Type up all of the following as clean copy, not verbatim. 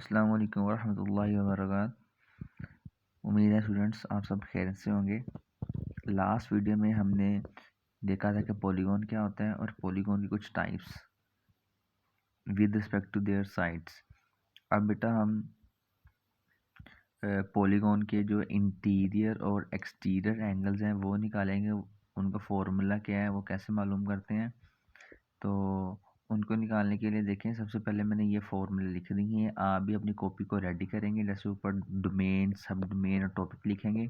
अस्सलाम वालेकुम वरहमतुल्लाहि वबरकातुहू। उम्मीद है स्टूडेंट्स आप सब खैरियत से होंगे। लास्ट वीडियो में हमने देखा था कि पॉलीगॉन क्या होता है और पॉलीगॉन की कुछ types with respect to their sides. अब बेटा हम पॉलीगॉन के जो इंटीरियर और एक्सटीरियर एंगल्स हैं वो निकालेंगे। उनका फॉर्मूला क्या है, वो कैसे मालूम करते हैं। तो उनको निकालने के लिए देखें, सबसे पहले मैंने ये फॉर्मूले लिख दिए हैं। आप भी अपनी कॉपी को रेडी करेंगे, जैसे ऊपर डोमेन, सब डोमेन और टॉपिक लिखेंगे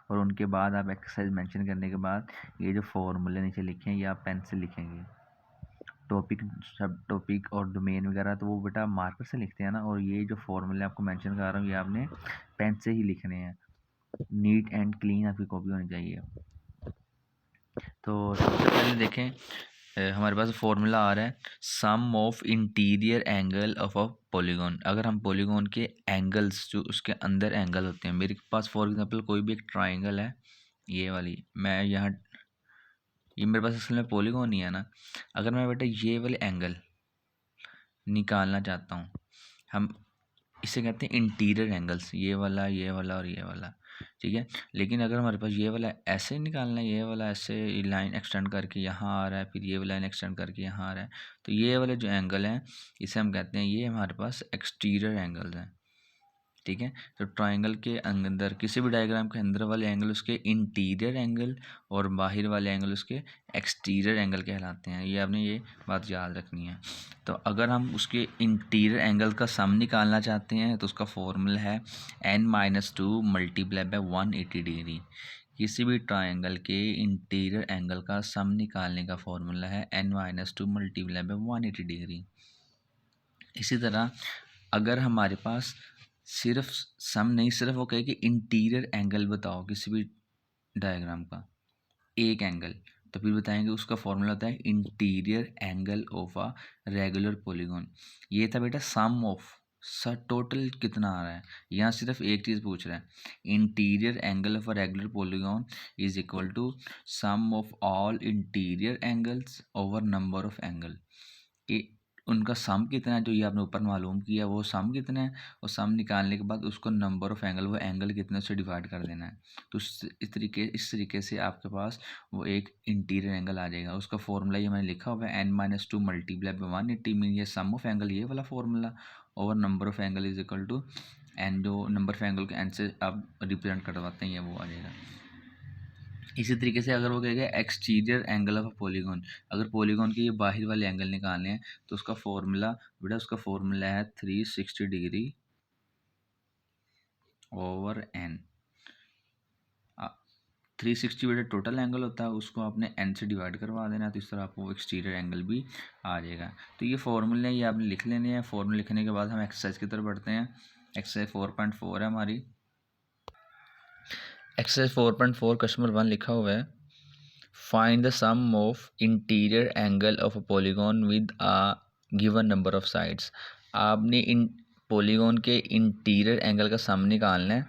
और उनके बाद आप एक्सरसाइज मेंशन करने के बाद ये जो फॉर्मूले नीचे लिखे हैं ये आप पेन से लिखेंगे। टॉपिक, सब टॉपिक और डोमेन वगैरह तो वो बेटा मार्कर से लिखते हैं ना, और ये जो फॉर्मूले आपको मेंशन कर रहा हूँ ये आपने पेन से ही लिखने हैं। नीट एंड क्लीन आपकी कॉपी होनी चाहिए। तो सबसे पहले देखें, हमारे पास फॉर्मूला आ रहा है sum of interior angle of a polygon. अगर हम पॉलीगॉन के एंगल्स, जो उसके अंदर एंगल होते हैं, मेरे पास फॉर एग्जांपल कोई भी एक ट्राइंगल है, ये वाली, मैं यहाँ, ये मेरे पास असल में पॉलीगॉन ही है ना। अगर मैं बेटा ये वाले एंगल निकालना चाहता हूँ, हम इसे कहते हैं इंटीरियर एंगल्स, ये वाला, ये वाला और ये वाला, ठीक है। लेकिन अगर हमारे पास ये वाला ऐसे निकालना है, ये वाला ऐसे लाइन एक्सटेंड करके यहाँ आ रहा है, फिर ये वाला लाइन एक्सटेंड करके यहाँ आ रहा है, तो ये वाले जो एंगल हैं इसे हम कहते हैं, ये हमारे पास एक्सटीरियर एंगल्स हैं, ठीक है। तो ट्राइंगल के अंदर, किसी भी डायग्राम के अंदर वाले एंगल उसके इंटीरियर एंगल और बाहर वाले एंगल उसके एक्सटीरियर एंगल कहलाते हैं। ये आपने ये बात याद रखनी है। तो अगर हम उसके इंटीरियर एंगल का सम निकालना चाहते हैं तो उसका फॉर्मूला है n-2 मल्टीप्लाई बाय 180 डिग्री। किसी भी ट्राइंगल के इंटीरियर एंगल का सम निकालने का फॉर्मूला है n-2 मल्टीप्लाई बाय 180 डिग्री। इसी तरह अगर हमारे पास सिर्फ सम नहीं, सिर्फ वो कहे कि इंटीरियर एंगल बताओ किसी भी डायग्राम का, एक एंगल, तो फिर बताएंगे उसका फॉर्मूला होता है interior angle of a regular polygon. ये था बेटा सम ऑफ, टोटल कितना आ रहा है। यहाँ सिर्फ एक चीज़ पूछ रहा है, interior angle of a regular polygon is equal to sum of all interior angles over number of angle. कि उनका सम कितना है, जो ये आपने ऊपर मालूम किया वो सम कितना है, और सम निकालने के बाद उसको नंबर ऑफ एंगल, वो एंगल कितने से डिवाइड कर देना है। तो इस तरीके से आपके पास वो एक इंटीरियर एंगल आ जाएगा। उसका फॉर्मूला ये मैंने लिखा हुआ है n-2 मल्टीप्लाई बाय 180, मीन ये सम ऑफ एंगल, ये वाला formula, over number of angle is equal to N, जो नंबर ऑफ एंगल के एन से आप रिप्रेजेंट करवाते हैं ये वो आ जाएगा। इसी तरीके से अगर वो कहेगा एक्सटीरियर एंगल ऑफ पॉलीगॉन, अगर पॉलीगॉन के ये बाहर वाले एंगल निकालने हैं तो उसका फॉर्मूला बेटा, उसका फॉर्मूला है 360 डिग्री ओवर एन। 360 बेटा टोटल एंगल होता है, उसको आपने एन से डिवाइड करवा देना है, तो इस तरह आपको एक्सटीरियर एंगल भी आ जाएगा। तो ये फॉर्मूले ये आपने लिख लेने हैं। फॉर्मूले लिखने के बाद हम एक्सरसाइज की तरफ बढ़ते हैं। एक्सरसाइज 4.4 है हमारी। एक्सरसाइज 4.4 क्वेश्चन नंबर 1 लिखा हुआ है, find the sum of interior angle of a polygon with a given number of sides. आपने इन पॉलीगॉन के इंटीरियर एंगल का सम निकालना है,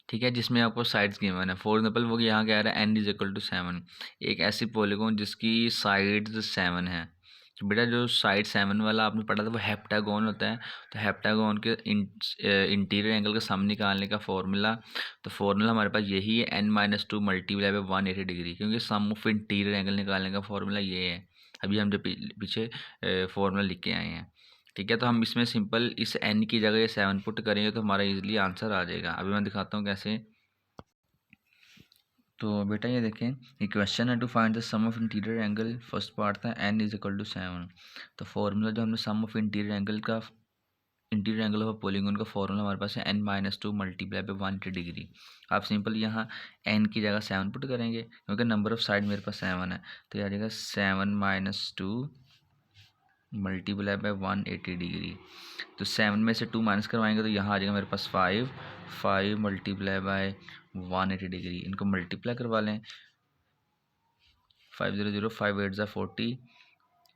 ठीक है, जिसमें आपको साइड्स गिवन है। फॉर एग्जाम्पल वो यहाँ कह रहा है n इज इक्वल टू 7, एक ऐसी पॉलीगॉन जिसकी साइड्स 7 है। तो बेटा जो साइड 7 वाला आपने पढ़ा था वो हेप्टागोन होता है। तो हेप्टागोन के इंटीरियर एंगल का सम निकालने का फॉर्मूला, तो फॉर्मूला हमारे पास यही है n-2 मल्टीप्लाई बाय 180 डिग्री, क्योंकि सम ऑफ इंटीरियर एंगल निकालने का फॉर्मूला ये है। अभी हम जो पीछे फॉर्मूला लिख के आए हैं, ठीक है। तो हम इसमें सिंपल इस n की जगह ये 7 पुट करेंगे तो हमारा इजीली आंसर आ जाएगा। अभी मैं दिखाता हूँ कैसे। तो बेटा ये देखें, ये क्वेश्चन है to find the sum of interior angle. First part था n इज इक्वल टू 7। तो फॉर्मूला जो हमने सम ऑफ इंटीरियर एंगल का, इंटीरियर एंगल ऑफ पॉलीगॉन का फॉर्मूला हमारे पास है n-2 मल्टीप्लाई बाय 180 डिग्री। आप सिंपल यहाँ n की जगह 7 पुट करेंगे, क्योंकि नंबर ऑफ साइड मेरे पास 7 है, तो ये आ जाएगा 7-2 मल्टीप्लाई बाय 180 डिग्री। तो 7 में से 2 माइनस करवाएंगे तो यहाँ आ जाएगा मेरे पास 5 मल्टीप्लाई बाय 180 डिग्री। इनको मल्टीप्लाई करवा लें, 5 0 0, 5 8 ज़ा 40,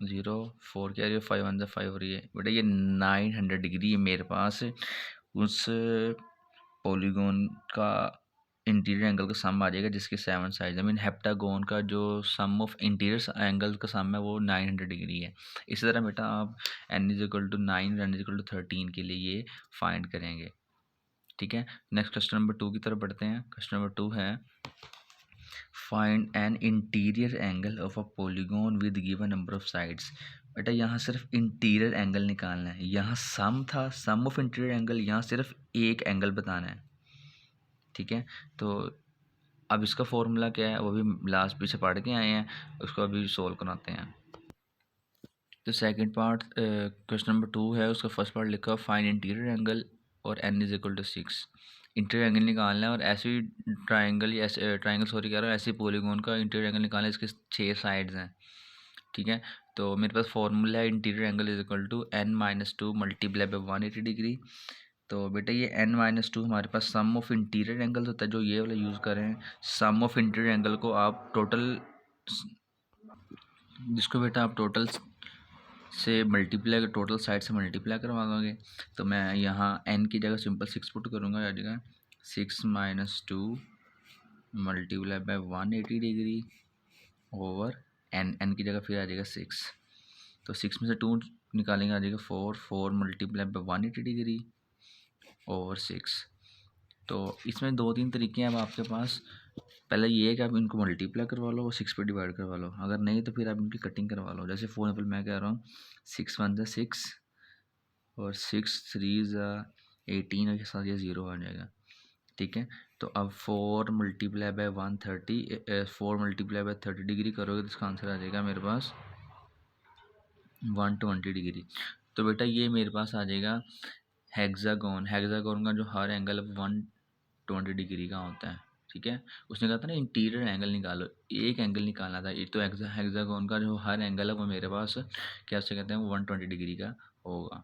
0 4 क्या रही है, 5 1 ज़ा 5 हो रही है बेटा। ये 900 डिग्री मेरे पास उस पॉलीगॉन का इंटीरियर एंगल का सम आ जाएगा जिसके 7 साइड। आई मीन हेप्टागोन का जो सम ऑफ इंटीरियर एंगल का सम है वो 900 डिग्री है। इसी तरह बेटा आप n is equal to 9 N is equal to 13 के लिए ये फाइंड करेंगे। ठीक है, नेक्स्ट क्वेश्चन नंबर 2 की तरफ बढ़ते हैं। क्वेश्चन नंबर 2 है find an interior angle of a polygon with given number of sides. बेटा यहाँ सिर्फ इंटीरियर एंगल निकालना है, यहाँ सम था, सम ऑफ इंटीरियर एंगल, यहाँ सिर्फ एक एंगल बताना है। ठीक है, तो अब इसका फॉर्मूला क्या है वो भी लास्ट पीछे पढ़ के आए हैं, उसको अभी सोल्व कराते हैं। तो सेकंड पार्ट क्वेश्चन नंबर 2 है, उसका फर्स्ट पार्ट लिखा फाइंड इंटीरियर एंगल और n is equal to 6। Interior angle निकालना है और ऐसी ट्राइंगल, ऐसे ट्राइंगल सॉरी कह रहा हूँ, ऐसे पॉलीगॉन का इंटीरियर एंगल निकालना है, इसके 6 साइड्स हैं। ठीक है, तो मेरे पास फॉर्मूला है interior angle is equal to n-2 multiply by 180 degree. तो बेटा ये n-2 हमारे पास सम ऑफ इंटीरियर एंगल होता है, जो ये वाला यूज़ कर रहे हैं। सम ऑफ इंटीरियर एंगल को आप टोटल, जिसको बेटा आप टोटल से मल्टीप्लाई, टोटल साइड से मल्टीप्लाई करवा दोगे, तो मैं यहाँ n की जगह सिंपल 6 पुट करूँगा, आ जाएगा 6-2 multiply by 180 degree over n की जगह फिर आ जाएगा 6। तो 6 में से 2 निकालेंगे, आ जाएगा 4 मल्टीप्लाई बाई 180 डिग्री ओवर 6। तो इसमें 2-3 तरीके हैं अब आपके पास। पहले ये है कि आप इनको मल्टीप्लाई करवा लो और 6 पे डिवाइड करवा लो, अगर नहीं तो फिर आप इनकी कटिंग करवा लो। जैसे फॉर एग्जाम्पल मैं कह रहा हूँ 6 1 6 और 6 3 18 और के साथ ये 0 आ जाएगा। ठीक है, तो अब 4 multiply by 130, 4 multiply by 30 degree करोगे तो इसका आंसर आ जाएगा मेरे पास 120 डिग्री। तो बेटा ये मेरे पास आ जाएगा हेक्सागोन। हेक्सागोन का जो हर एंगल 120 डिग्री का होता है। ठीक है, उसने कहा था ना इंटीरियर एंगल निकालो, एक एंगल निकालना था। ये तो हेक्सागोन का जो हर एंगल है वो मेरे पास क्या से कहते हैं, वो 120 डिग्री का होगा।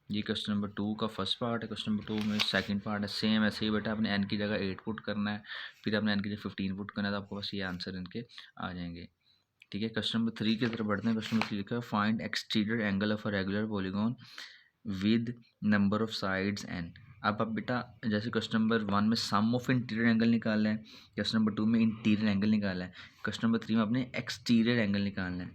ये क्वेश्चन नंबर 2 का फर्स्ट पार्ट है। क्वेश्चन नंबर 2 में सेकंड पार्ट है, सेम ऐसे ही बेटा अपने n की जगह 8 पुट करना है, फिर अपने n की जगह 15 पुट करना है, तो आपको बस ये आंसर इनके आ जाएंगे। ठीक है, क्वेश्चन नंबर 3 की तरफ बढ़ते हैं। क्वेश्चन नंबर 3 लिखा है find exterior angle of a regular polygon with number of sides n। अब बेटा जैसे क्वेश्चन नंबर 1 में सम ऑफ इंटीरियर एंगल निकालना है, क्वेश्चन नंबर 2 में इंटीरियर एंगल निकालना है, क्वेश्चन नंबर 3 में अपने एक्सटीरियर एंगल निकालना है।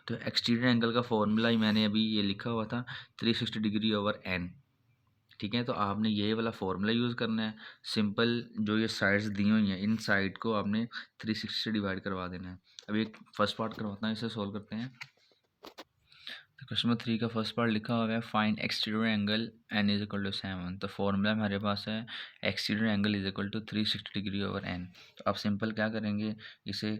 तो एक्सटीरियर एंगल का फॉर्मूला ही मैंने अभी ये लिखा हुआ था 360 डिग्री ओवर n। ठीक है, तो आपने ये वाला फॉर्मूला यूज़ करना है। सिंपल जो ये साइड्स दी हुई हैं, इन साइड को आपने 360 से डिवाइड करवा देना है। अभी एक फर्स्ट पार्ट करवाता है, इसे सोल्व करते हैं। तो क्वेश्चन नंबर 3 का फर्स्ट पार्ट लिखा हुआ है find exterior angle n is equal to 7। तो फॉर्मूला हमारे पास है exterior angle is equal to 360 degree over n। तो आप सिंपल क्या करेंगे, इसे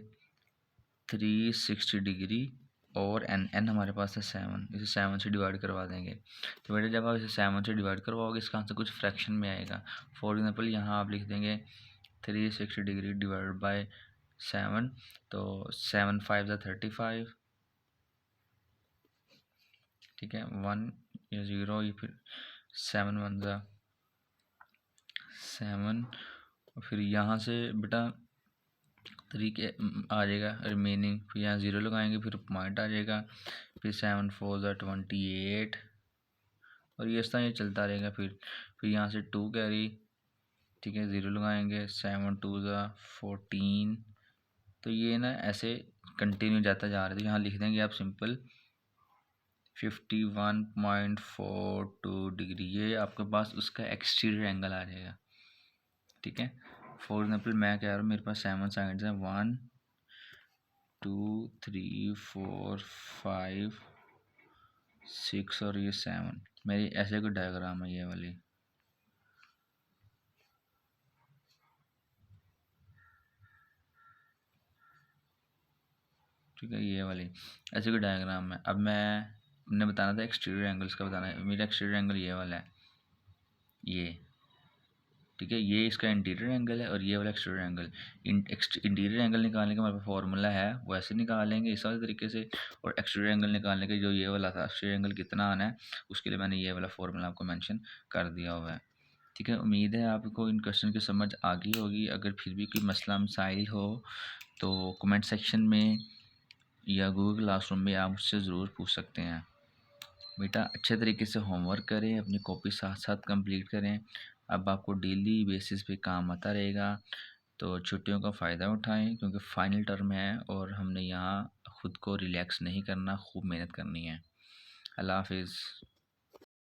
360 डिग्री और n हमारे पास है 7, इसे 7 से डिवाइड करवा देंगे। तो बेटा जब आप इसे 7 से डिवाइड करवाओगे इसका आंसर कुछ फ्रैक्शन में आएगा। फॉर एग्जांपल यहाँ आप लिख देंगे 360 डिग्री डिवाइड बाय 7, तो 7 5 35। ठीक है, 1 या 0, ये फिर 7 1 7, और फिर यहाँ से बेटा 3 के आ जाएगा रिमेनिंग, फिर यहाँ 0 लगाएंगे, फिर पॉइंट आ जाएगा, फिर 7 4 28, और ये इस तरह ये चलता रहेगा। फिर यहाँ से 2 कैरी, ठीक है, 0 लगाएंगे, 7 2 14। तो ये ना ऐसे कंटिन्यू जाता जा रहा है। तो यहाँ लिख देंगे आप सिंपल 51.42 डिग्री, ये आपके पास उसका एक्सटीरियर एंगल आ जाएगा। ठीक है, फॉर एग्जाम्पल मैं कह रहा हूँ मेरे पास 7 साइड्स हैं, 1 2 3 4 5 6 और ये 7, मेरी ऐसे कोई डायग्राम है ये वाली। ठीक है, ये वाली ऐसे कोई डायग्राम है। अब मैंने बताना था एक्सटीरियर एंगल्स का बताना है। मेरा एक्सटीरियर एंगल ये वाला है, ये। ठीक है, ये इसका इंटीरियर एंगल है और ये वाला एक्सटीरियर एंगल। इंटीरियर एंगल निकालने का हमारे पास फॉर्मूला है, वो ऐसे निकालेंगे इस वाले तरीके से। और एक्सटीरियर एंगल निकालने के जो ये वाला था, एक्सटीरियर एंगल कितना आना है, उसके लिए मैंने ये वाला फॉर्मूला आपको मेंशन कर दिया हुआ है। ठीक है, उम्मीद है आपको इन क्वेश्चन की समझ आ गई होगी। अगर फिर भी कोई मसला मसाइल हो तो कमेंट सेक्शन में या गूगल क्लासरूम में आप मुझसे ज़रूर पूछ सकते हैं। बेटा अच्छे तरीके से होमवर्क करें, अपनी कॉपी साथ साथ कंप्लीट करें। अब आपको डेली बेसिस पे काम आता रहेगा। तो छुट्टियों का फ़ायदा उठाएं क्योंकि फ़ाइनल टर्म है और हमने यहाँ ख़ुद को रिलैक्स नहीं करना, खूब मेहनत करनी है। अल्लाह हाफ़िज़।